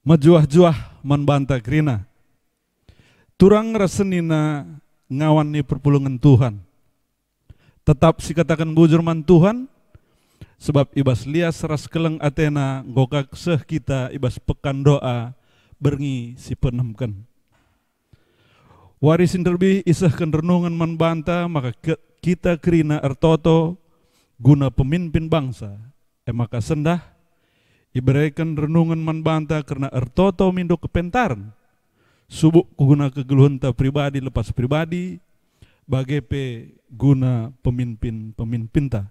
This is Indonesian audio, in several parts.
majuah-juah membanta kerina. Turang rasenina ngawan ni perpulungan Tuhan. Tetap si katakan bujur man Tuhan, sebab ibas lias ras keleng Athena gokak seh kita ibas pekan doa berngi si penamkan. Warisin terlebih isahkan renungan membanta maka kita kerina ertoto guna pemimpin bangsa. Maka sendah iberikan renungan membanta karena ertoto mindo kepentaran. Subuk guna kegeluhanta pribadi lepas pribadi bagepe guna pemimpin-pemimpinta.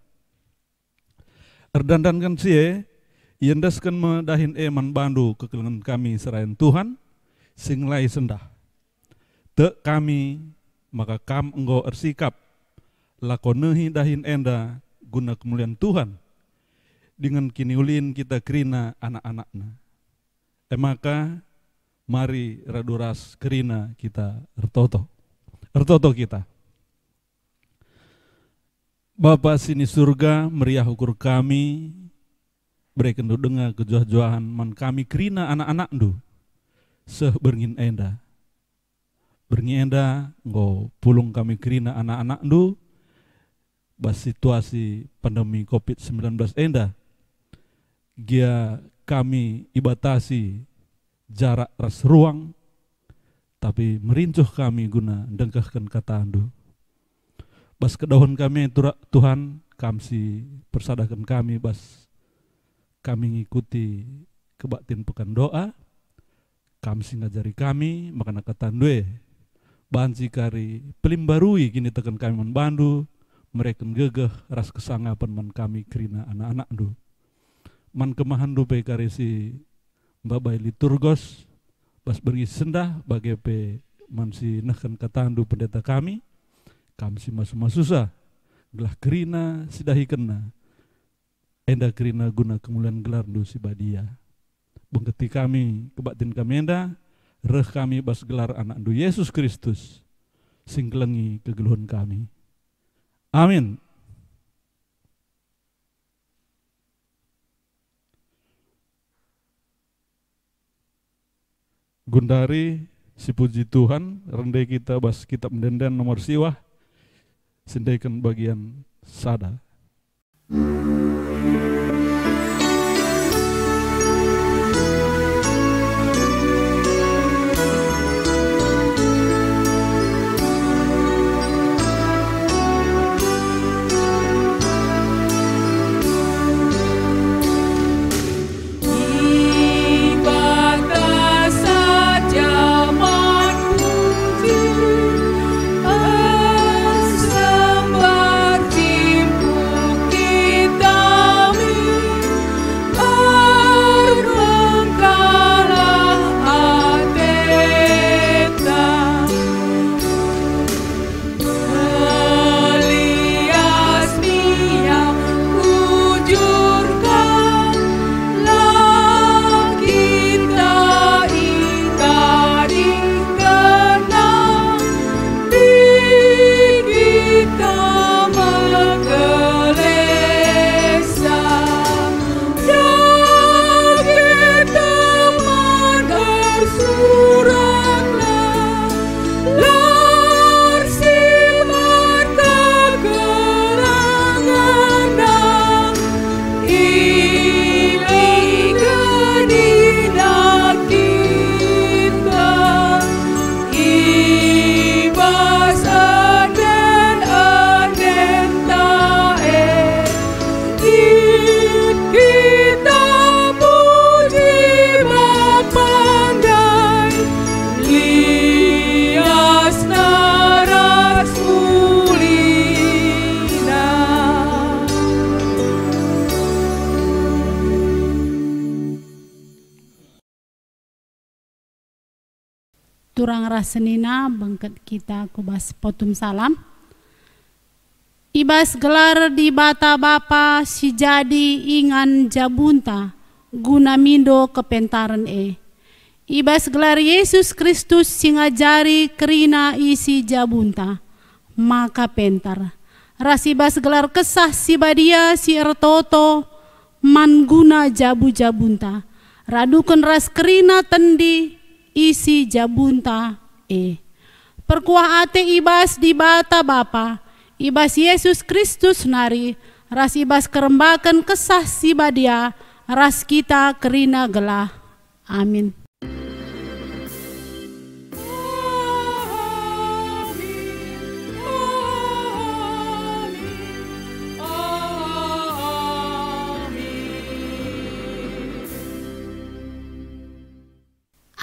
Erdandankan sie iendaskan medahin eman bandu kekelengan kami serayan Tuhan singlai sendah. Te kami maka kam enggo ersikap lakonehi dahin enda guna kemuliaan Tuhan dengan kini ulin kita kerina anak-anakna. Maka mari raduras kerina kita ertoto kita. Bapa sini surga meriah ukur kami berikan dengar kejuah-juahan man kami kerina anak-anak du seh berngin enda nggo pulung kami kerina anak-anak du bas situasi pandemi COVID-19 enda gia kami ibatasi jarak ras ruang tapi merincuh kami guna dengkahkan kata andu. Bas kedahun kami Tuhan kamsi persadakan kami bas kami ngikuti kebaktin pekan doa kamsi ngajari kami makana katandue banci kari pelimbarui kini tekan kami membandu mereka gegeh ras kesangapan man kami kerina anak-anak du man kemahan du pe kari si babai liturgos bas beri sendah bagepe man si nahkan katandu pendeta kami si masu-masusah gelah kerina sidahi kena enda kerina guna kemuliaan gelar du si badia bengketi kami kebaktin kami enda reh kami bas gelar anak du Yesus Kristus sing kelengi kegeluhan kami. Amin. Gundari si puji Tuhan rendai kita bas kitab mendendan nomor siwah sendaikan bagian sada. Turang rasenina bangket kita kubas potum salam. Ibas gelar di bata bapa si jadi ingan jabunta guna mindo kepentaran Ibas gelar Yesus Kristus singajari kerina isi jabunta maka pentar. Rasibas gelar kesah si badia si ertoto man guna jabu jabunta. Radukan ras kerina tendi isi jabunta perkuah ate ibas di bata Bapa, ibas Yesus Kristus nari, ras ibas kerembakan kesah si badia, ras kita kerina gelah. Amin.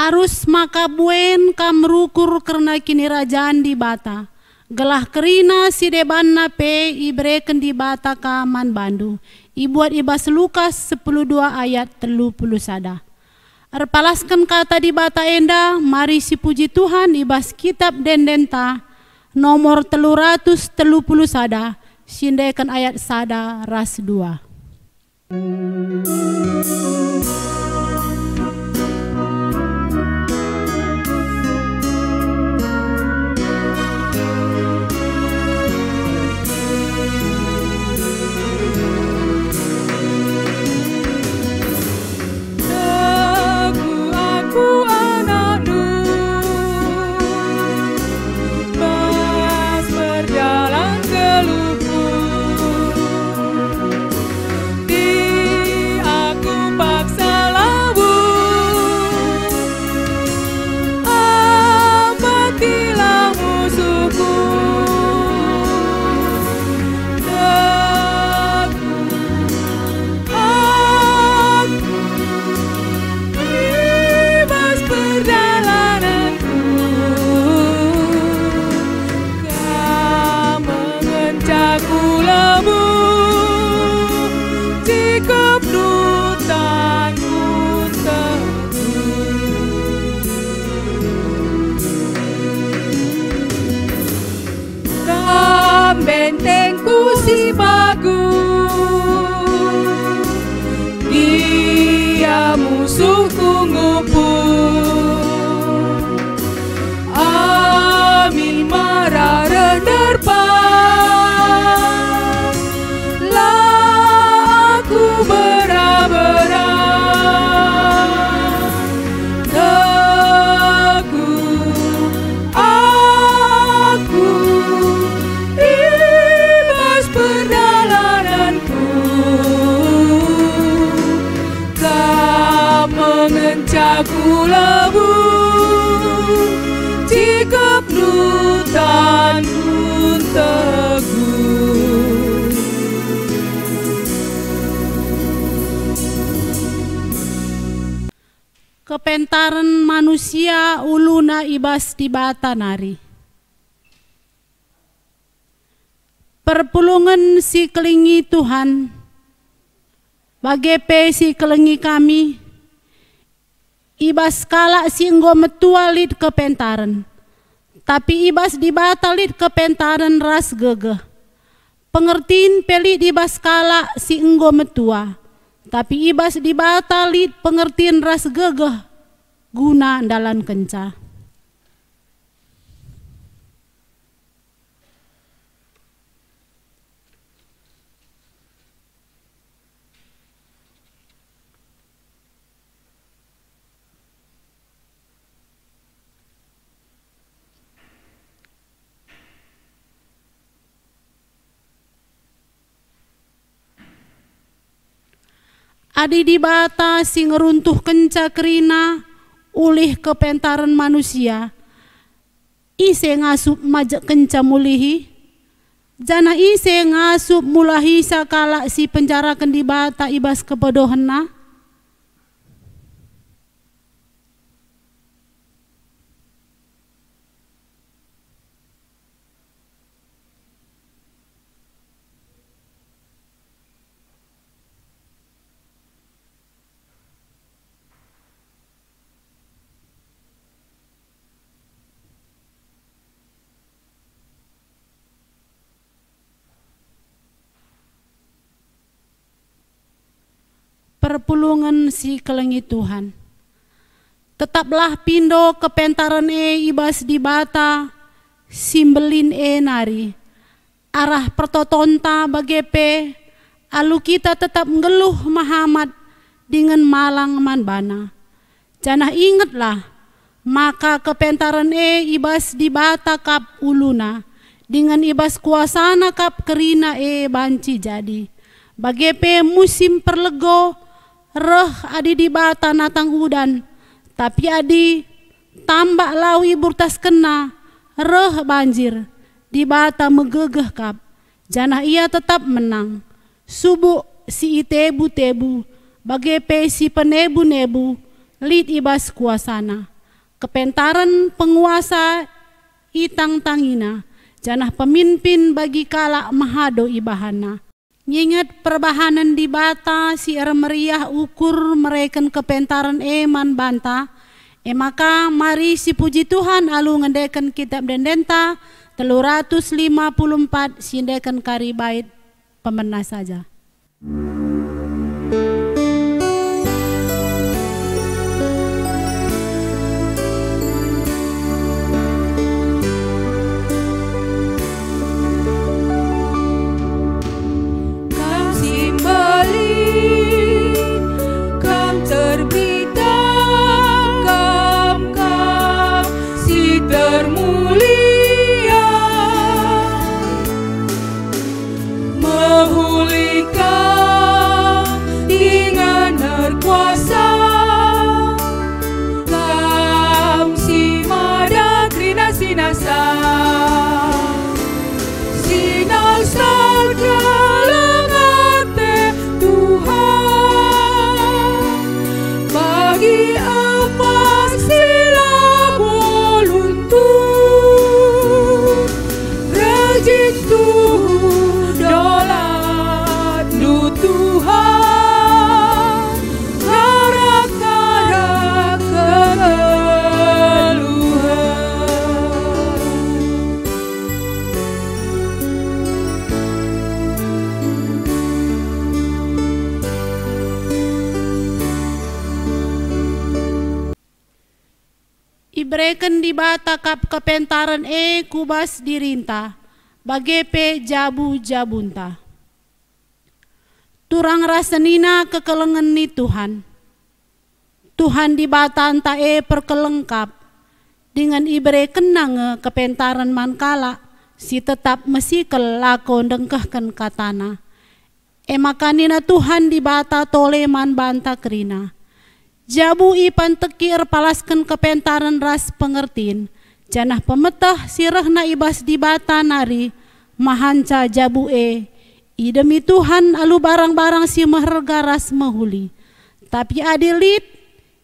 Arus maka buen kam rukur karena kini rajaan di bata. Gelah kerina si debanna pe ibreken di bata kaman bandu. Ibuat ibas Lukas 12 ayat 30 sada. Arpalaskan kata di bata enda, mari si puji Tuhan ibas kitab dendenta nomor 330 sada. Sindekan ayat sada ras 2. Bentengku si bagus, dia musuhku ngumpul. Amin marah renderpan, lah aku berabrak. Teguh aku perjalananku, kau mengencaku lebu, jika penutanku teguh. Kepentaran manusia uluna ibas di bata nari. Perpulungan si kelingi Tuhan, bagepe si kelingi kami, ibas kala si enggo metua lid kepentaran, tapi ibas dibata lid kepentaran ras gegeh. Pengertiin pelit ibas kala si enggo metua, tapi ibas dibata lid pengertiin ras gegeh guna dalan kenca. Adi di bata si ngeruntuh kenca kerina ulih kepentaran manusia. Ise ngasup majak kenca mulihi. Jana ise ngasup mulahi sakala si penjarakan di bata ibas kebodohanna. Perpulungan si kelengi Tuhan. Tetaplah pindo kepentaran ibas di bata simbelin nari. Arah pertotonta bagepe alu kita tetap ngeluh Muhammad dengan malang manbana. Janah ingatlah, maka kepentaran ibas di bata kap uluna, dengan ibas kuasana kap kerina banci jadi. Bagepe musim perlego, reh adi di bata natang udan, tapi adi tambak lawi burtas kena, reh banjir, di bata megegeh kap. Janah ia tetap menang. Subuh si itebu-tebu, bagepe si penebu-nebu, lid ibas kuasana. Kepentaran penguasa itang tangina, janah pemimpin bagi kala mahado ibahana. Nyingat perbahanan di bata si meriah ukur mereken kepentaran man banta. Maka mari si puji Tuhan alu ngendekan kitab dendenta 354 sindekan kari bait pemenah saja. Ibreken di bata kap kepentaran kubas dirinta, bagepe jabu jabunta. Turang rasenina kekelengan ni Tuhan. Tuhan di bata anta perkelengkap, dengan ibreken nang kepentaran mankala, si tetap mesikel lako dengkahkan katana. Makanina Tuhan di bata toleman banta kerina. Jabu ipan tekir palaskan kepentaran ras pengertin, janah pemetah sirahna ibas di bata nari, mahanca jabu idemi Tuhan alu barang-barang si meherga ras mehuli. Tapi adilit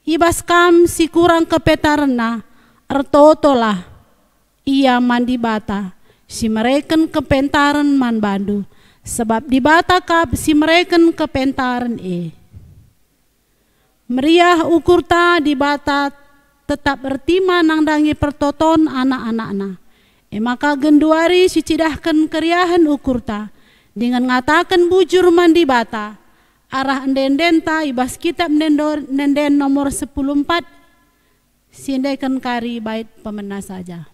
ibas kam si kurang kepetarna, ertotolah ia mandi bata, si mereken kepentaran man bandu, sebab di bata kap si mereken kepentaran Meriah ukurta di bata tetap bertima nangdangi pertoton anak-anakna. Maka genduari si cidahkan keriahan ukurta dengan ngatakan bujur mandi bata. Arah endendenta ibas kitab nenden nomor 14 sindekan kari bait pemenah saja.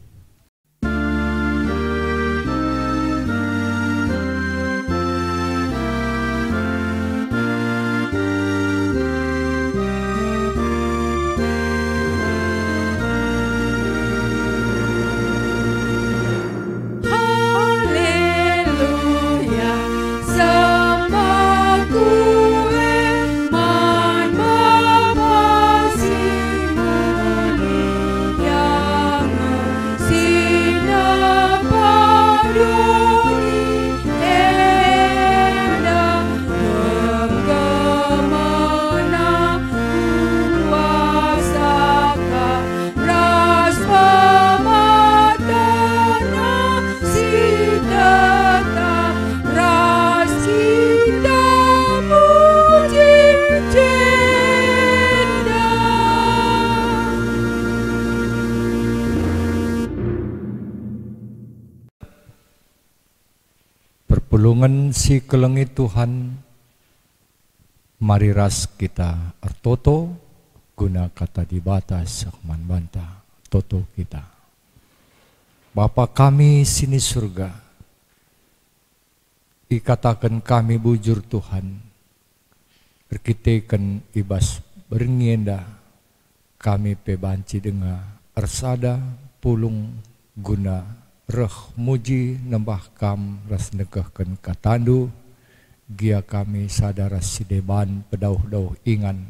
Perpulungan si kelengi Tuhan, mari ras kita ertoto guna kata di batas sakman banta toto kita. Bapa kami sini surga, ikatakan kami bujur Tuhan, berkitekan ibas berngenda kami pebanci dengar ersada pulung guna reh muji nembah kam ras negahkan katandu gia kami sadar sideban pedauh-dauh ingan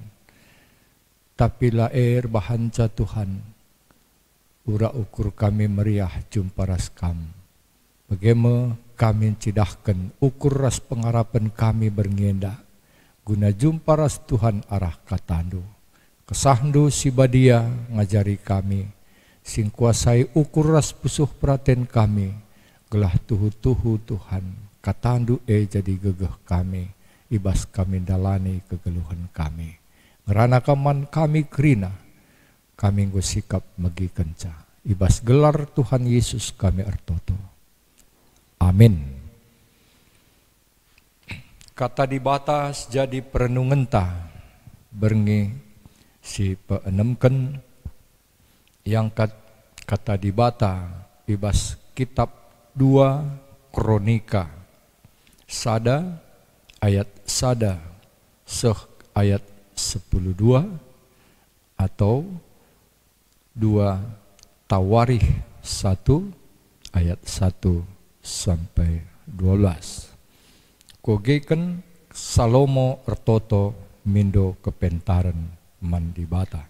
tapi laer bahanca Tuhan ura ukur kami meriah jumpa ras kam bagaimana kami cidahkan ukur ras pengharapan kami berngenda guna jumpa ras Tuhan arah katandu kesahdu si badia ngajari kami sing kuasai ukur ras pusuh praten kami gelah tuhu-tuhu Tuhan katandu jadi gegeh kami ibas kami dalani kegeluhan kami ngerana kaman kami kerina kami nggo sikap megi kenca ibas gelar Tuhan Yesus kami artoto amin. Kata dibatas jadi perenungan ta berngi si peenemken yang kata dibata ibas kitab 2 Kronika sada ayat sada seh ayat 10:2 atau 2 Tawarikh 1 ayat 1 sampai 12. Kogeken Salomo ertoto mindo kepentaran mandibata.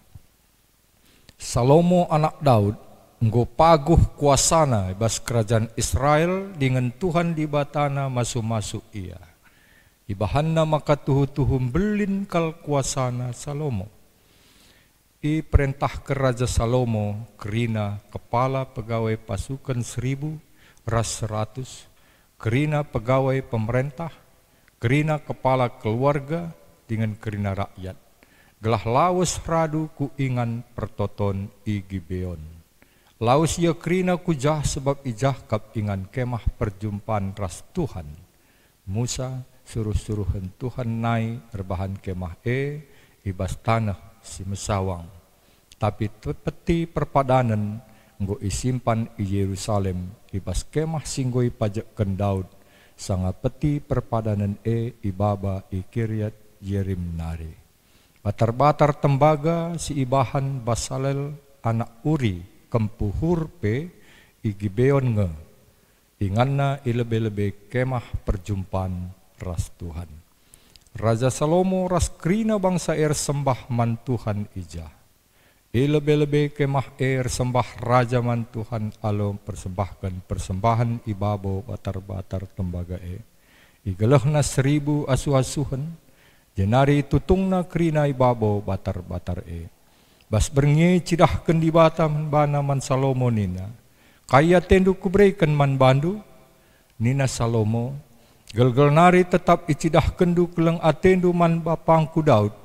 Salomo anak Daud nggo paguh kuasana ibas kerajaan Israel dengan Tuhan di batana masuk-masuk ia. Ibahanna maka tuhu-tuhu belin kal kuasana Salomo. I perintah ke Raja Salomo kerina kepala pegawai pasukan 1000 ras 100, kerina pegawai pemerintah, kerina kepala keluarga dengan kerina rakyat. Gelah lawas radu ku ingan pertoton i Gibeon. Lawas ia kerina kujah sebab ijah kap ingan kemah perjumpaan ras Tuhan. Musa suruh-suruhan Tuhan nai rebahan kemah ibas tanah si mesawang. Tapi peti perpadanan nggo isimpan i Yerusalem ibas kemah singgoi pajakkan Daud sanga peti perpadanan ibaba i Kiryat Yerim nari. Batar-batar tembaga si ibahan Basalel anak Uri kempuhur pe i Gibeon nge. Inganna ilebe-lebe kemah perjumpaan ras Tuhan. Raja Salomo ras krina bangsa sembah man Tuhan ijah. Ilebe-lebe kemah sembah raja man Tuhan alom persembahkan persembahan ibabo batar-batar tembaga Igelehna 1000 asuh-asuhan. Jenari tutungna krina ibabo batar-batar Bas berngi cidahkan di batam bana man Salomo nina. Kaya tendu kubreikan man bandu. Nina Salomo. Gel-gel nari tetap icidahkan du keleng atendu man bapangku Daud.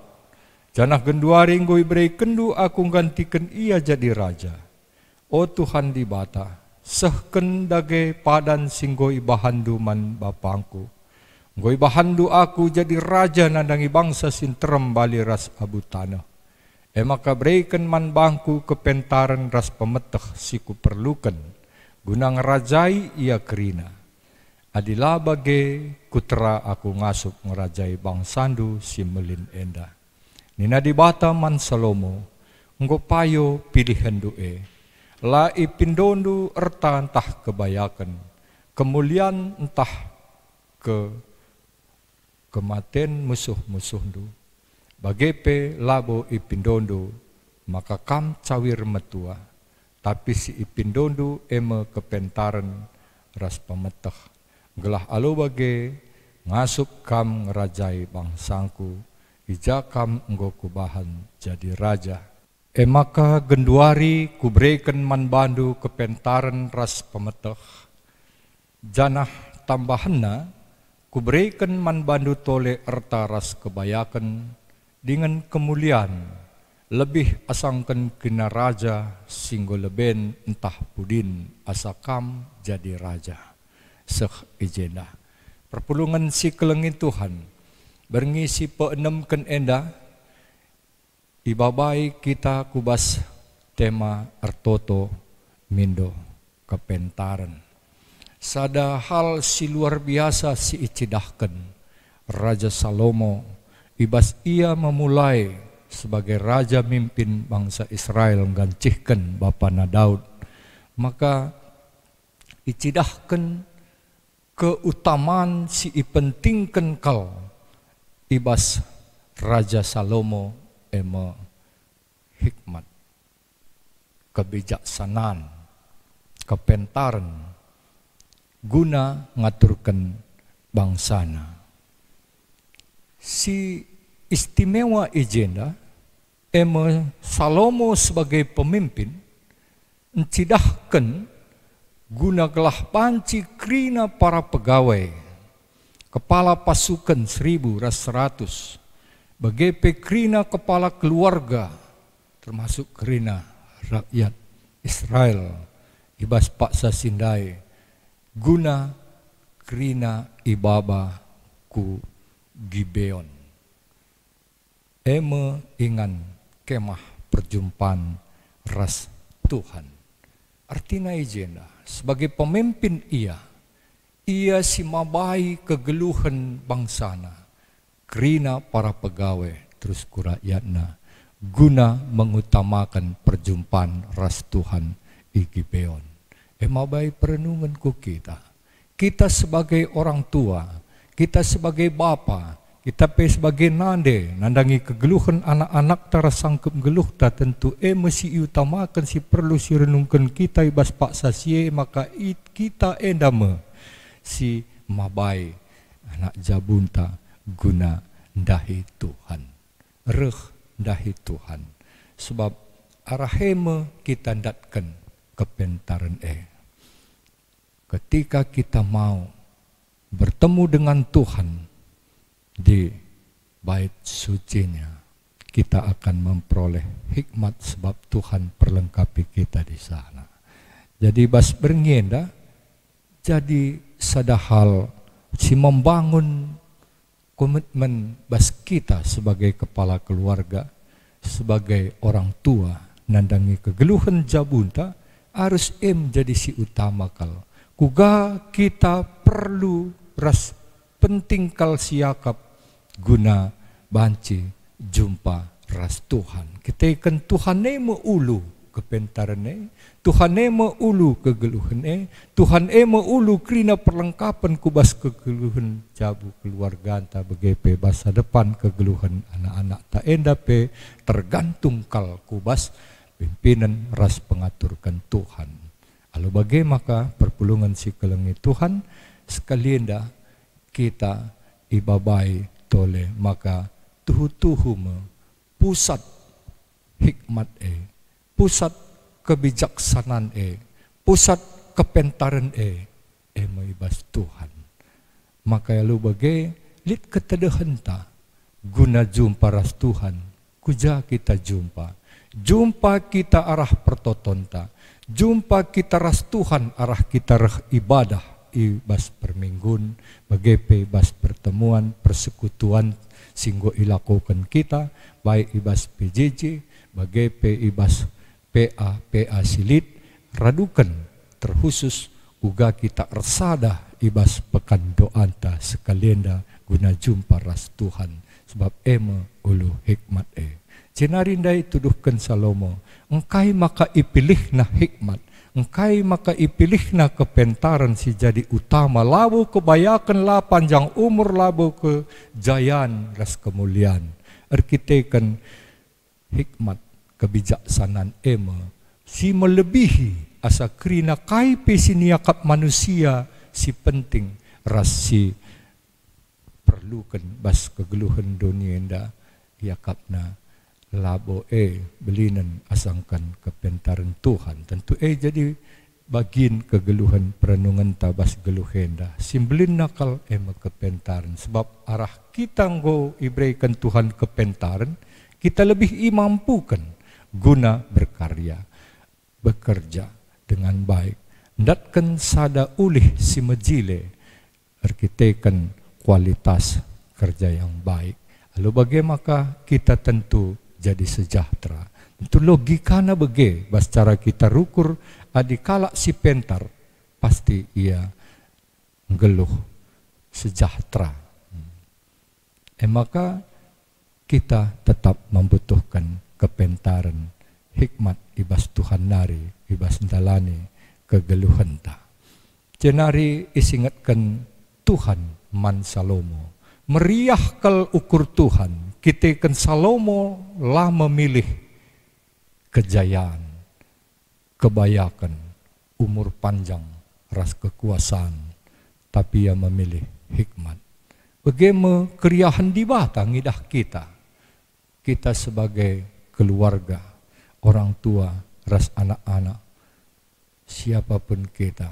Janah genduari ngoi berei kendu aku gantikan ia jadi raja. O Tuhan di bata. Sehken dage padan singgoi bahandu man bapangku. Ngoi bahandu aku jadi raja nandangi bangsa sinterem bali ras abu tanah. Maka berikan man bangku kepentaran ras pemeteh siku perlukan. Guna ngerajai ia kerina. Adilah bage kutra aku ngasup ngerajai bangsandu si melin enda. Nina di bata man Salomo. Nggo payo pilihan doe. La ipindondu erta entah kebayakan. Kemuliaan entah kematian musuh-musuhndu. Bagepe labo ipindondo maka kam cawir metua. Tapi si ipindondo eme kepentaran ras pemeteh. Gelah alo bage ngasup kam ngerajai bangsangku. Ija kam enggo kubahan jadi raja. Maka genduari kubreikan man bandu kepentaran ras pemeteh. Janah tambahanna kubreikan man bandu tole erta ras kebayakan dengan kemuliaan lebih asangkan kena raja singgo leben entah pudin asakam jadi raja seh ijena perpulungan si kelengin Tuhan berngisi peenemken enda ibabai kita kubas tema ertoto mindo kepentaran. Sada hal si luar biasa si icidahkan Raja Salomo ibas ia memulai sebagai raja mimpin bangsa Israel menggancihkan bapana Daud, maka icidahkan keutamaan si ipentingkan kal ibas Raja Salomo ema hikmat, kebijaksanaan, kepentaran guna ngaturkan bangsana. Si istimewa ijenda ema Salomo sebagai pemimpin encidahkan guna gelah panci krina para pegawai, kepala pasukan 1.100, bagai krina kepala keluarga, termasuk krina rakyat Israel, ibas paksa sindai, guna krina ibaba ku Gibeon. Eme ingan kemah perjumpaan ras Tuhan. Artinya ijenda, sebagai pemimpin ia si mabai kegeluhan bangsana, krina para pegawai terus kurakyatna, guna mengutamakan perjumpaan ras Tuhan i Gibeon. Mabai perenungan ku kita sebagai orang tua, kita sebagai bapa, kita sebagai nandangi kegeluhan anak-anak tara sangkep geluh ta tentu mesti utamakan si perlu si renungkan kita ibas paksa sie, maka kita endama si mabai anak jabunta guna ndahi Tuhan, ndahi Tuhan, sebab arahema kita ndatkan kepentaran ketika kita mau bertemu dengan Tuhan di bait sucinya, kita akan memperoleh hikmat sebab Tuhan perlengkapi kita di sana. Jadi bas berngenda, jadi sadahal si membangun komitmen bas kita sebagai kepala keluarga, sebagai orang tua, nandangi kegeluhan jabunta, harus jadi si utama kal. Kuga kita perlu ras penting kal siakap guna banci jumpa ras Tuhan. Kita ikan Tuhan ulu kepentaran Tuhan ulu kegeluhan Tuhan ulu krina perlengkapan kubas kegeluhan jabu keluarga anta begepe masa depan kegeluhan anak-anak tak endape tergantung kal kubas pimpinan ras pengaturkan Tuhan. Lalu bagai maka perpulungan si kelengi Tuhan sekalian dah kita ibabai tole maka tuhu pusat hikmat pusat kebijaksanaan pusat kepentaran maibas Tuhan. Maka lalu bagai lit ketedahan ta guna jumpa ras Tuhan, kuja kita jumpa kita arah pertotonta, jumpa kita ras Tuhan arah kita ibadah ibas perminggun, bagai ibas pertemuan persekutuan singgo ilakukan kita, baik ibas PJJ, bagai ibas PA silit, radukan terkhusus uga kita ersada ibas pekan doanta sekalian guna jumpa ras Tuhan, sebab ulu hikmat Cenarindai tuduhkan Salomo, engkai maka ipilih na hikmat, engkai maka ipilih na kepentaran si jadi utama, labu kebayakan la panjang umur, labu kejayaan ras kemuliaan. Arkitekan hikmat kebijaksanaan si melebihi asa krina kai pesiniakap manusia si penting ras si perlukan bas kegeluhan dunia enda yakapna labo belinan asangkan kepentaran Tuhan. Tentu jadi bagian kegeluhan perenungan tabas geluhenda simbelin nakal kepentaran, sebab arah kita nggo ibreikan Tuhan kepentaran, kita lebih imampukan guna berkarya bekerja dengan baik, ndatkan sada ulih si mejile arkitekan kualitas kerja yang baik. Lalu bagaimana kita tentu jadi sejahtera. Itu logikana bege, bas cara kita rukur adikala si pentar pasti ia ngeluh sejahtera. Maka kita tetap membutuhkan kepentaran hikmat ibas Tuhan nari, ibas dalani kegeluhan ta. Jenari isingatkan Tuhan man Salomo, meriah kal ukur Tuhan, kita kan Salomo lah memilih kejayaan, kebayakan, umur panjang, ras kekuasaan, tapi ia memilih hikmat. Bagaimana keriahan di batang idah kita sebagai keluarga, orang tua, ras anak-anak, siapapun kita,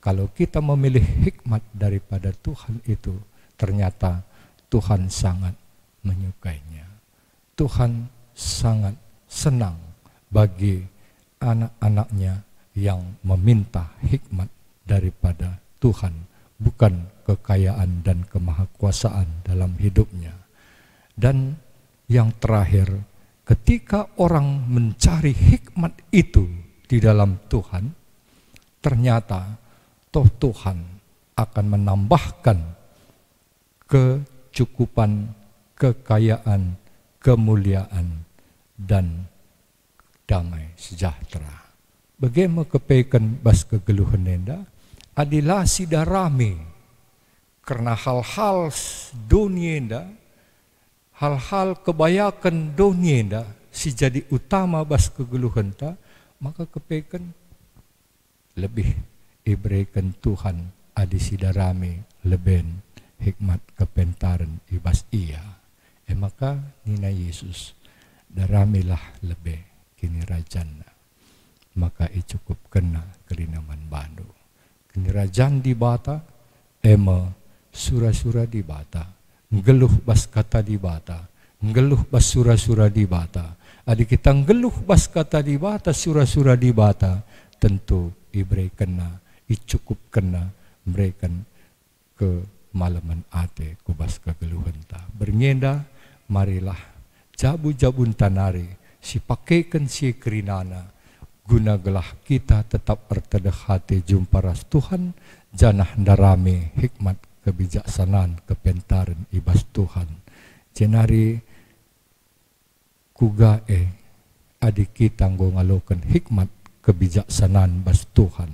kalau kita memilih hikmat daripada Tuhan itu, ternyata Tuhan sangat menyukainya. Tuhan sangat senang bagi anak-anaknya yang meminta hikmat daripada Tuhan, bukan kekayaan dan kemahakuasaan dalam hidupnya. Dan yang terakhir, ketika orang mencari hikmat itu di dalam Tuhan, ternyata Tuhan akan menambahkan kecukupan, kekayaan, kemuliaan, dan damai sejahtera. Bagaimana kepaikan bas kegeluhan nenda? Adilah sidarami karena hal-hal dunia nda, hal-hal kebayakan dunia nda si jadi utama bas kegeluhan ta, maka kepaikan lebih iberikan Tuhan adi sidarami leben hikmat kepentaran ibas ia. Maka nina Yesus daramilah lebih kini rajana, maka cukup kena kerinaman bandu. Kini rajan di bata, sura-sura di bata, ngeluh bas kata di bata, ngeluh bas sura-sura di bata. Adik kita ngeluh bas kata di bata, sura-sura di bata, tentu ibrei kena, cukup kena, memberikan ke malaman ate kubas kegeluhan ta. Bernyenda, marilah jabu-jabun tanari, si pakaikan si kerinana, guna gelah kita tetap bertedah hati jumpa ras Tuhan, janah darami hikmat kebijaksanaan kepentaran ibas Tuhan. Jenari kuga adik kita nggo ngalokan hikmat kebijaksanaan bas Tuhan.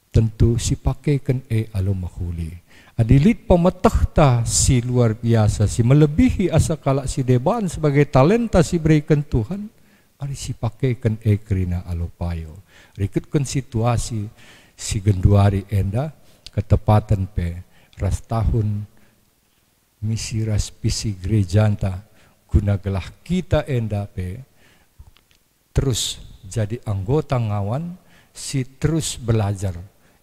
Tentu si pakaikan alo mahuli. Adilit pemetah ta si luar biasa, si melebihi asa kalak si deban sebagai talenta si berikan Tuhan. Ari si pakaikan kerina alopayo. Rikutkan situasi si genduari enda ketepatan pe ras tahun misi ras pisi gerejanta guna gelah kita enda pe terus jadi anggota ngawan si terus belajar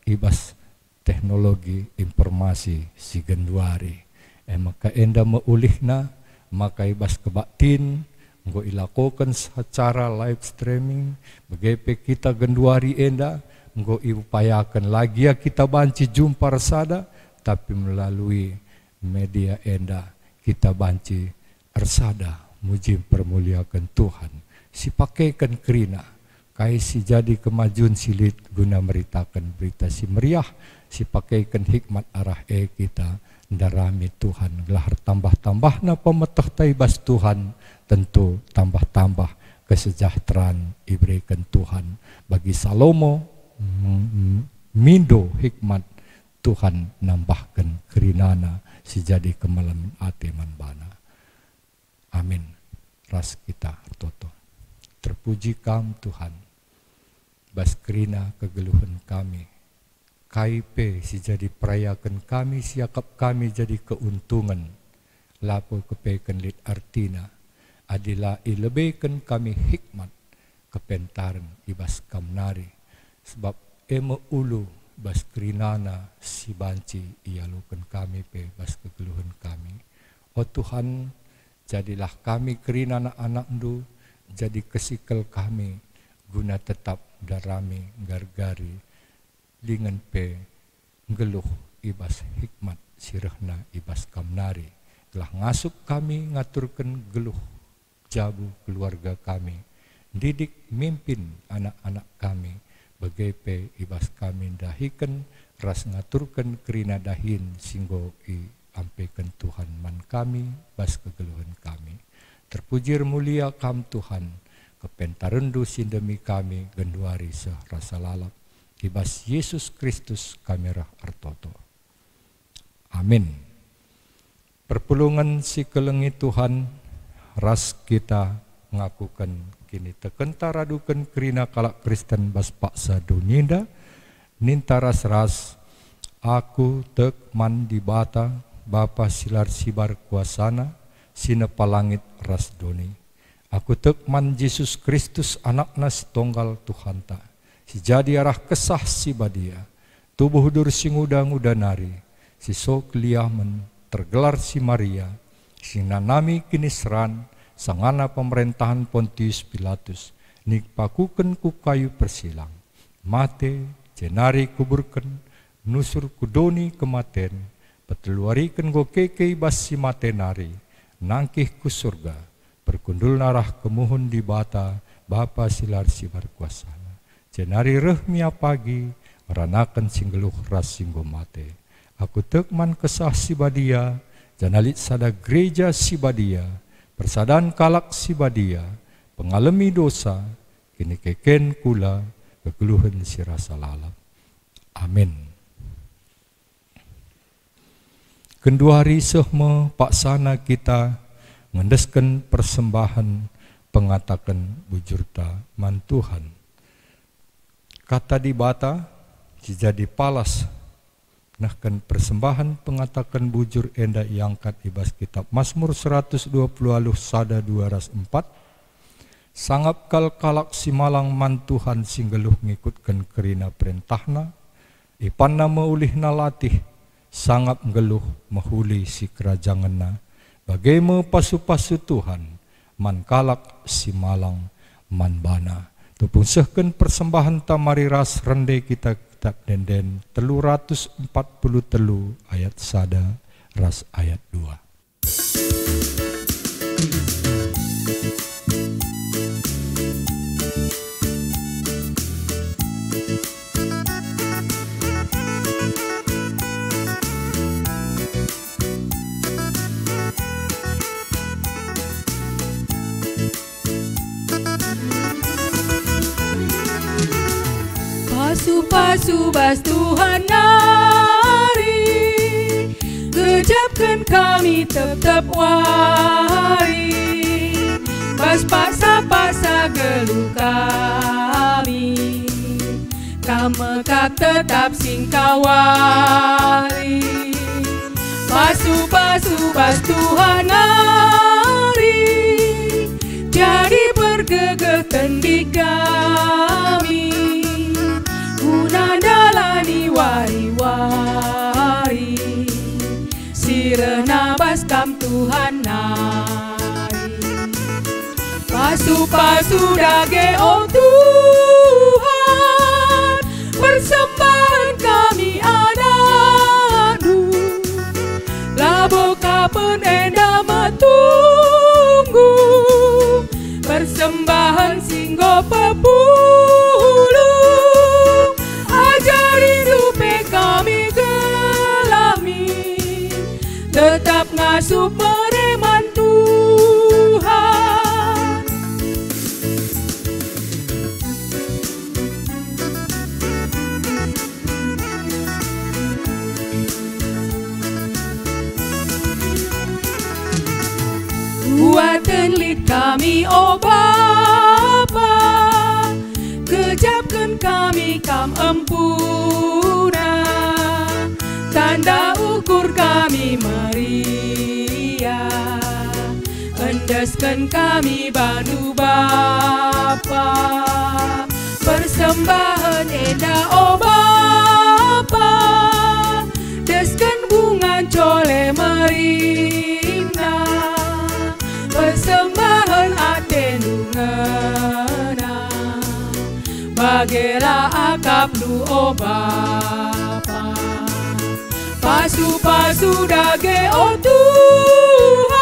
ibas teknologi informasi si genduari. Maka enda meulihna maka ibas kebaktin nggo ilakokan secara live streaming, begepe kita genduari enda, nggo iupayakan lagi ya kita banci jumpa resada, tapi melalui media enda kita banci resada muji permuliakan Tuhan. Si pakaikan kerina, kai si jadi kemajuan silit guna meritakan berita si meriah, si pakaikan hikmat arah kita, darami Tuhan, gelahar tambah-tambah na pemetah taibas Tuhan, tentu tambah-tambah kesejahteraan diberikan Tuhan. Bagi Salomo, mindo hikmat Tuhan nambahkan kerinana si jadi kemalaman ate manbana. Amin. Ras kita toto. Terpuji kam Tuhan. Bas kerina kegeluhan kami. KIP si jadi perayakan kami, siakap kami jadi keuntungan. Lapo kepaikan lit artina. Adilah ilebihkan kami hikmat kepentaran ibas kamnari. Sebab ulu bas kerinana si banci ialukan kami pe bas kegeluhan kami. Oh Tuhan, jadilah kami kerinana anak ndu, jadi kesikal kami guna tetap darami gargari dengan pe ngeluh ibas hikmat sirahna ibas kamnari. Telah ngasup kami ngaturkan geluh jabu keluarga kami, didik mimpin anak-anak kami, begepe ibas kami dahikan ras ngaturkan kerina dahin singgo i ampekan Tuhan man kami bas kegeluhan kami. Terpuji mulia kam Tuhan, kepentarendu sindemi kami genduari rasa lalap. Ibas Yesus Kristus kami rah artoto. Amin. Perpulungan si kelengi Tuhan, ras kita ngakukan kini tekentara duken kerina kalak Kristen bas paksa duninda, nintaras ras, aku tek man di bata, Bapa silar sibar kuasana, sina palangit ras doni. Aku tek man Yesus Kristus anakna setunggal Tuhan ta, si jadi arah kesah si badia, tubuh dur si nguda nari, si sok liamen tergelar si Maria, si nanami kini seran, sangana pemerintahan Pontius Pilatus, nikpakuken ku kayu persilang, mate jenari kuburken, nusur kudoni kematen, peteluariken go kekei bas si mate nari, nangkih ku surga, berkundul narah kemuhun di bata, Bapa silar sibar kuasana, jenari rehmia pagi, meranakan singgeluh ras singgo mate. Aku tekman kesah si badia, janalit sada gereja si badia, persadaan kalak si badia, pengalami dosa, kini keken kula, kegeluhan si rasa lalap. Amin. Kedua hari sehme paksana kita ngendesken persembahan pengatakan bujurta man Tuhan. Kata di bata, jadi palas, nahkan persembahan pengatakan bujur enda iangkat ibas kitab Mazmur 120 aluh sada 204. Sangap kal kalak si malang man Tuhan singgeluh ngikutkan kerina perintahna, ipanna meulihna latih, sangap ngeluh mahuli si kerajanganna, bagaimana pasu-pasu Tuhan, man kalak si malang man bana. Tupung sehken persembahan tamari ras rende kita kitab denden 343 ayat sada ras ayat 2. Pasu-pasu bas Tuhan nari, kejapkan kami tetap wari, bas paksa-paksa geluh kami, kamekak tetap singkawari. Pasu-pasu bas Tuhan nari, jadi bergegeh tendik kami, dalani wari-wari, sirena baskam Tuhan nari. Pasu-pasu dage oh Tuhan, persembahan kami adanu, labo kapen enda matunggu, persembahan singgo pepulu. Kami gelami, tetap ngasuh pereman Tuhan. Buatan lid kami oh Bapa, kejapkan kami kam empuna, tanda ukur kami meriah, endaskan kami bantu Bapa, persembahan enda oh Bapa, deskan bunga cole merina, persembahan atenungana, bagela akap nu oh Bapa. Pasu-pasu dage oh Tuhan,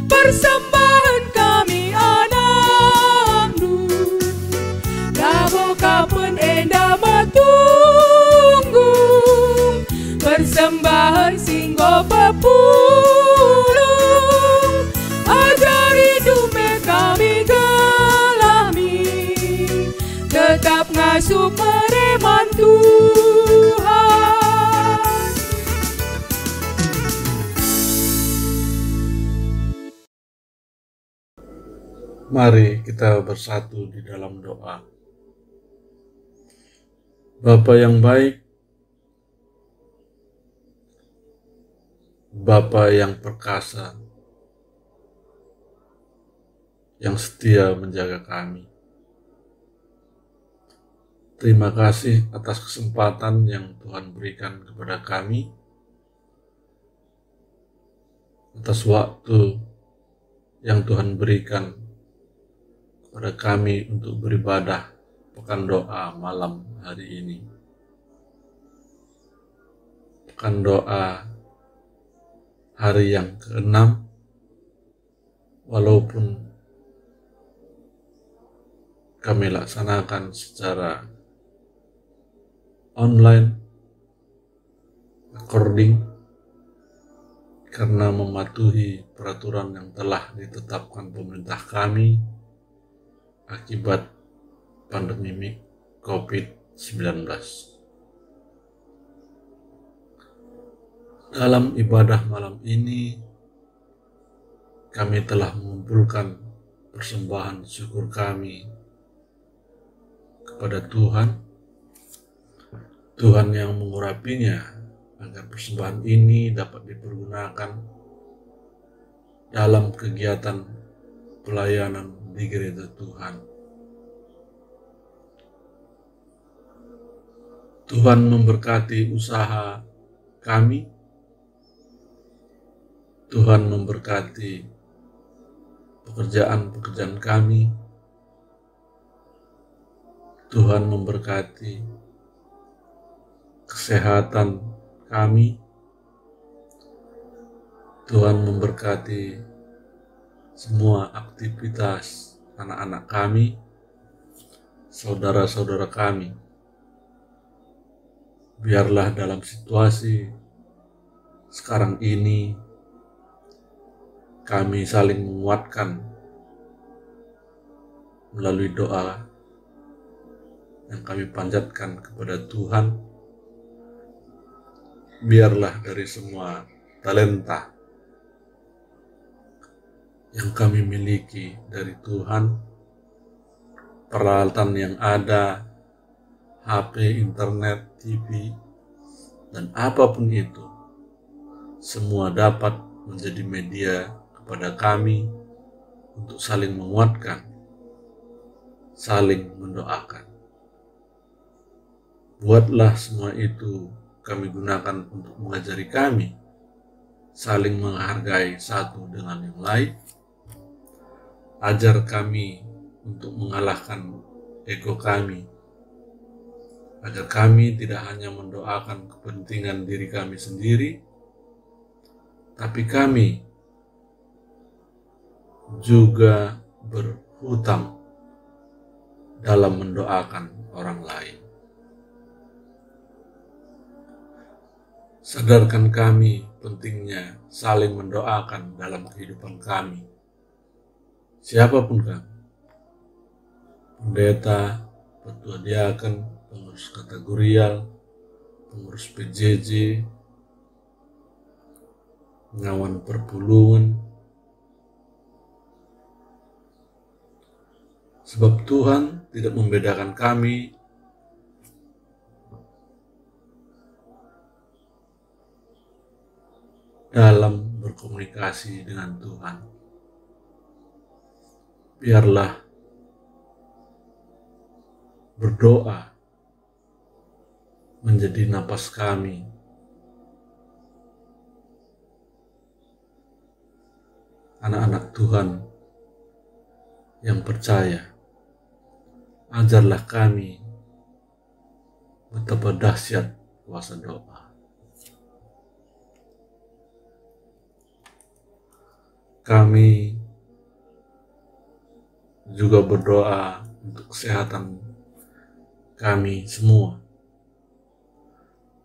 persembahan kami anakmu, labo kapen enda matunggu, persembahan singgo pepulu, aja Mari kita bersatu di dalam doa. Bapa yang baik, Bapa yang perkasa, yang setia menjaga kami. Terima kasih atas kesempatan yang Tuhan berikan kepada kami, atas waktu yang Tuhan berikan kepada kami untuk beribadah pekan doa malam hari ini. Pekan doa hari yang ke-6, walaupun kami laksanakan secara online recording karena mematuhi peraturan yang telah ditetapkan pemerintah kami akibat pandemi COVID-19. Dalam ibadah malam ini, kami telah mengumpulkan persembahan syukur kami kepada Tuhan yang mengurapinya agar persembahan ini dapat dipergunakan dalam kegiatan pelayanan di gereja Tuhan. Tuhan memberkati usaha kami, Tuhan memberkati pekerjaan-pekerjaan kami, Tuhan memberkati kesehatan kami, Tuhan memberkati semua aktivitas anak-anak kami, saudara-saudara kami. Biarlah dalam situasi sekarang ini kami saling menguatkan melalui doa yang kami panjatkan kepada Tuhan. Biarlah dari semua talenta yang kami miliki dari Tuhan, peralatan yang ada, HP, internet, TV, dan apapun itu, semua dapat menjadi media kepada kami untuk saling menguatkan, saling mendoakan. Buatlah semua itu kami gunakan untuk mengajari kami saling menghargai satu dengan yang lain. Ajar kami untuk mengalahkan ego kami, agar kami tidak hanya mendoakan kepentingan diri kami sendiri, tapi kami juga berhutang dalam mendoakan orang lain. Sadarkan kami pentingnya saling mendoakan dalam kehidupan kami. Siapapun kami, pendeta, petua diaken, pengurus kategorial, pengurus PJJ, pengawan perpuluhan. Sebab Tuhan tidak membedakan kami dalam berkomunikasi dengan Tuhan. Biarlah berdoa menjadi napas kami. Anak-anak Tuhan yang percaya, ajarlah kami betapa dahsyat kuasa doa. Kami juga berdoa untuk kesehatan kami semua,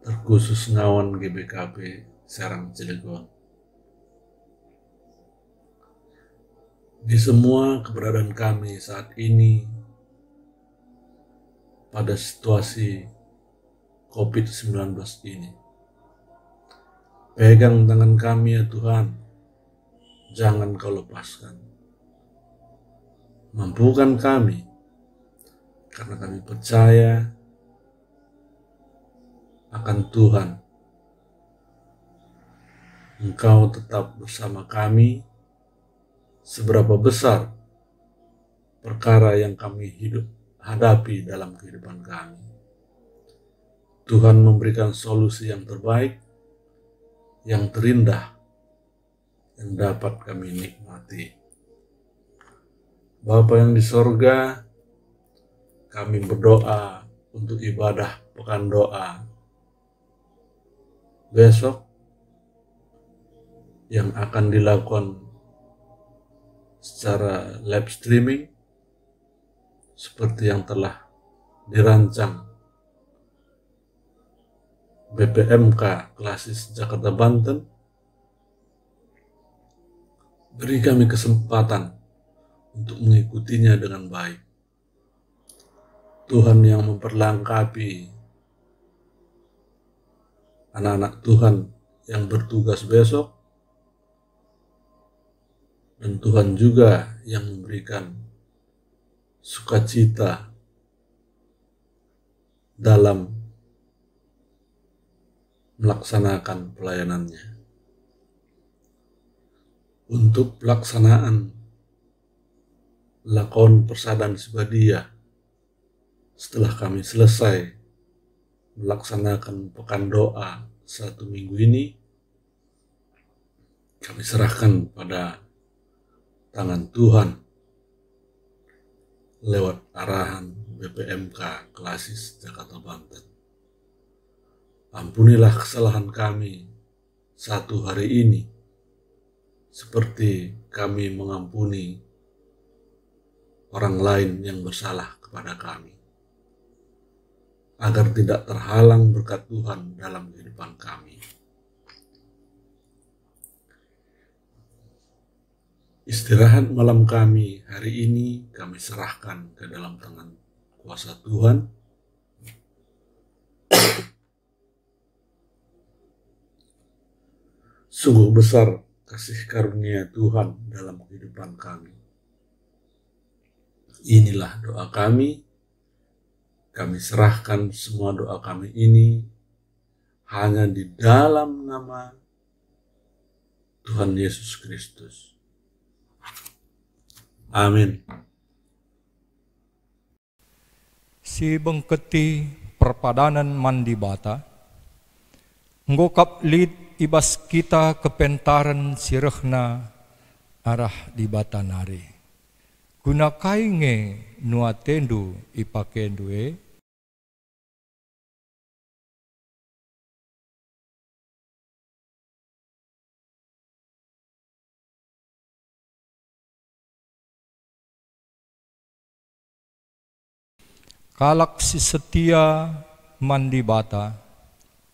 terkhusus ngawan GBKP Serang Cilegon. Di semua keberadaan kami saat ini pada situasi COVID-19 ini, pegang tangan kami ya Tuhan, jangan Kau lepaskan. Mampukan kami, karena kami percaya akan Tuhan. Engkau tetap bersama kami, seberapa besar perkara yang kami hadapi dalam kehidupan kami. Tuhan memberikan solusi yang terbaik, yang terindah, yang dapat kami nikmati. Bapa yang di sorga, kami berdoa untuk ibadah pekan doa besok yang akan dilakukan secara live streaming seperti yang telah dirancang BPMK Klasis Jakarta Banten. Beri kami kesempatan untuk mengikutinya dengan baik. Tuhan yang memperlengkapi anak-anak Tuhan yang bertugas besok, dan Tuhan juga yang memberikan sukacita dalam melaksanakan pelayanannya. Untuk pelaksanaan lakon Persadaran Sibadia, setelah kami selesai melaksanakan pekan doa 1 minggu ini, kami serahkan pada tangan Tuhan lewat arahan BPMK Klasis Jakarta Banten. Ampunilah kesalahan kami 1 hari ini, seperti kami mengampuni orang lain yang bersalah kepada kami, agar tidak terhalang berkat Tuhan dalam kehidupan kami. Istirahat malam kami hari ini kami serahkan ke dalam tangan kuasa Tuhan. Sungguh besar kasih karunia Tuhan dalam kehidupan kami. Inilah doa kami. Kami serahkan semua doa kami ini hanya di dalam nama Tuhan Yesus Kristus. Amin. Si bengketi perpadanan mandi bata, ngokap lid ibas kita kepentaran sirehna arah di bata nari. Guna kainge nuatendu ipakendue, kalak si setia mandi bata,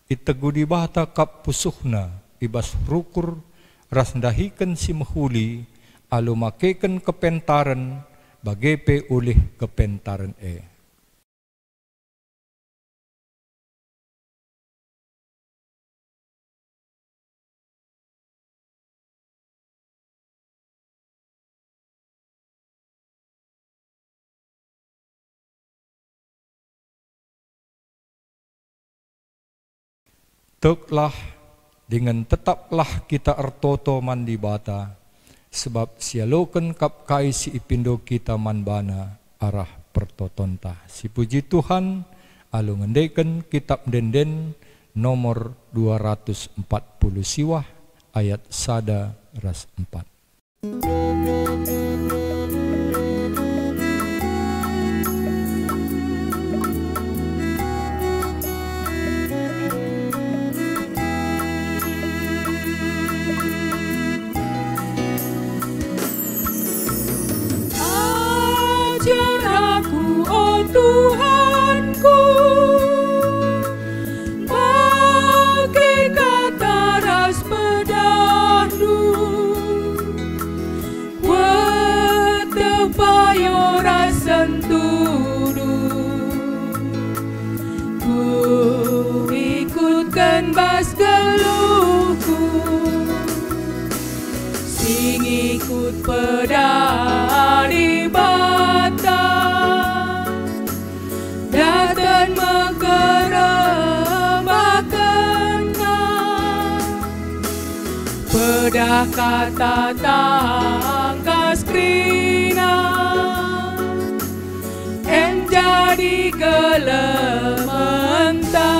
itegudi bata kap pusuhna ibas rukur rasdahiken si mehuli, alu makeken kepentaran bagepe ulih kepentaran e. Teklah dengan tetaplah kita ertoto mandi bata, sebab sialoken kap kai si ipindo kita manbana arah pertotonta. Si puji Tuhan, alu ngendeken kitab denden nomor 240 siwah ayat 1 ras 4. Tuhanku, pakai kata ras pedahmu, Pedah kata tangkas krina en jadi gelementang.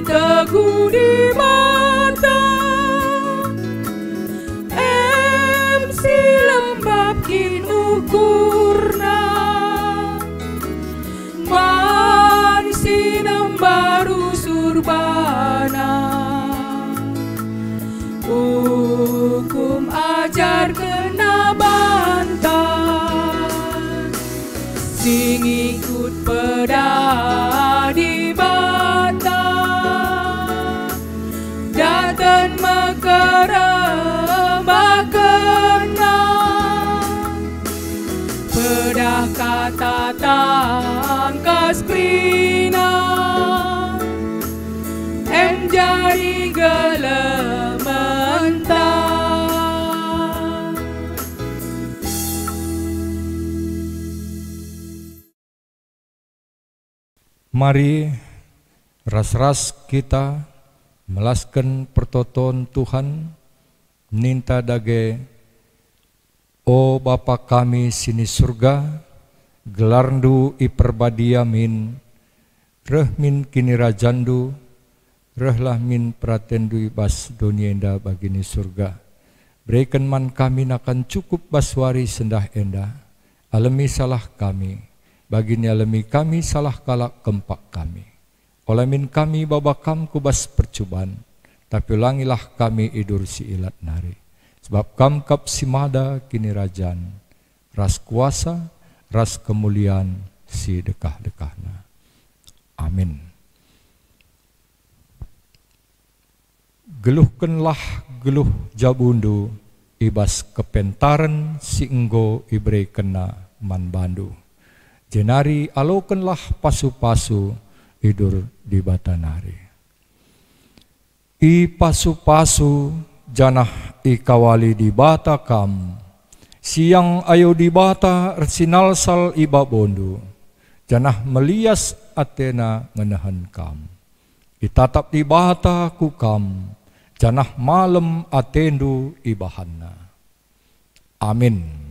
Teguh di mata MC lembab kin ukurna man sinem baru surbana hukum ajar kena bantah sing ikut pedah di bata dan mekerembakena pedah kata tangkas krina en jadi gelementang. Mari ras-ras kita melaskan pertoton Tuhan, ninta dage, o Bapa kami sini surga, gelarndu iperbadia min, reh min kini rajandu, rehlah min pratendu ibas dunia enda bagini surga. Berikan man kami nakan cukup baswari sendah enda, alami salah kami, bagini alami kami salah kalak kempak kami. Olamin kami babakam kubas percobaan, tapi ulangilah kami idur si ilat nari. Sebab kam kap simada kini rajan, ras kuasa, ras kemuliaan si dekah-dekahna. Amin. Geluhkanlah geluh jabundu, ibas kepentaran si enggo ibrei kena man bandu. Jenari alokanlah pasu-pasu, idur di batanari. I pasu-pasu janah i kawali di bata kam, siang ayo di bata sinal sal iba bondu, janah melias atena menahan kam. Itatap di bata ku kam, janah malam atendu ibahanna. Amin.